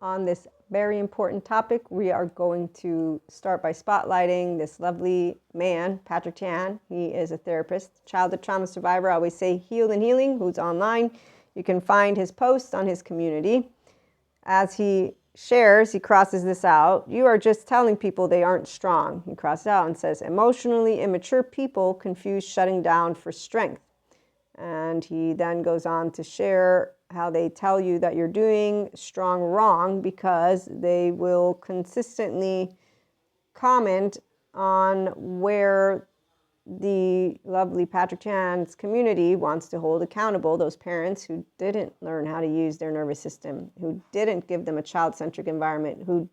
on this very important topic. We are going to start by spotlighting this lovely man, Patrick Tan. He is a therapist, childhood trauma survivor. I always say healed and healing, who's online. You can find his posts on his community. As he shares, he crosses this out. You are just telling people they aren't strong. He crosses out and says, emotionally immature people confuse shutting down for strength. And he then goes on to share how they tell you that you're doing strong wrong because they will consistently comment on where the lovely Patrick Chan's community wants to hold accountable those parents who didn't learn how to use their nervous system, who didn't give them a child-centric environment, who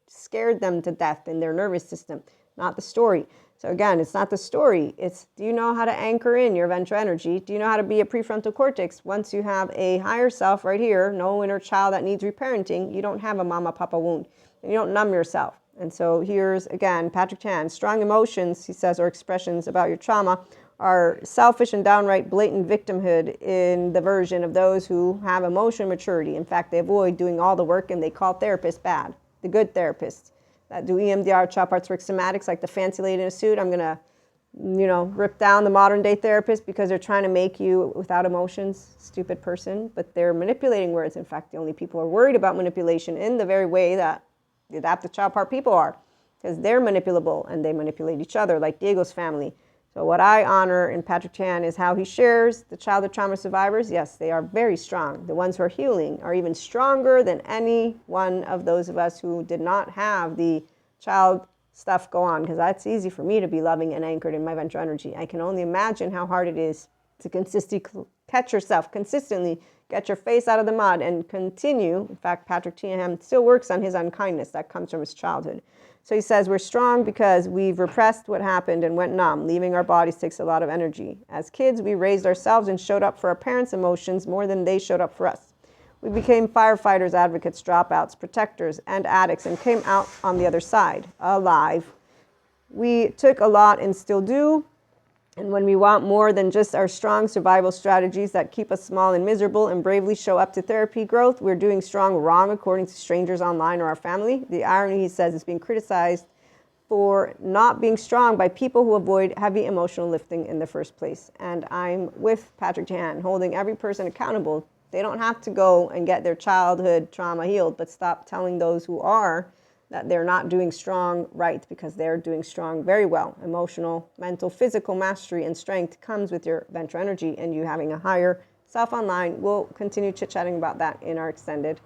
scared them to death in their nervous system, not the story. So again, it's not the story. It's, do you know how to anchor in your ventral energy? Do you know how to be a prefrontal cortex? Once you have a higher self right here, no inner child that needs reparenting, you don't have a mama papa wound. And you don't numb yourself. And so here's, again, Patrick Chan. Strong emotions, he says, or expressions about your trauma are selfish and downright blatant victimhood in the version of those who have emotional maturity. In fact, they avoid doing all the work and they call therapists bad, the good therapists that do EMDR, child parts work, somatics, like the fancy lady in a suit. I'm going to, rip down the modern day therapist because they're trying to make you without emotions, stupid person, but they're manipulating words. In fact, the only people who are worried about manipulation in the very way that the adaptive child part people are, because they're manipulable and they manipulate each other like Diego's family. So what I honor in Patrick Chan is how he shares the childhood trauma survivors. Yes, they are very strong. The ones who are healing are even stronger than any one of those of us who did not have the child stuff go on, because that's easy for me to be loving and anchored in my ventral energy. I can only imagine how hard it is to consistently catch yourself, consistently get your face out of the mud and continue. In fact, Patrick T.M. still works on his unkindness that comes from his childhood. So he says, we're strong because we've repressed what happened and went numb. Leaving our bodies takes a lot of energy. As kids, we raised ourselves and showed up for our parents' emotions more than they showed up for us. We became firefighters, advocates, dropouts, protectors, and addicts, and came out on the other side, alive. We took a lot and still do. And when we want more than just our strong survival strategies that keep us small and miserable and bravely show up to therapy growth, we're doing strong wrong according to strangers online or our family. The irony, he says, is being criticized for not being strong by people who avoid heavy emotional lifting in the first place. And I'm with Patrick Chan, holding every person accountable. They don't have to go and get their childhood trauma healed, but stop telling those who are that they're not doing strong right, because they're doing strong very well. Emotional, mental, physical mastery and strength comes with your ventral energy and you having a higher self online. We'll continue chit-chatting about that in our extended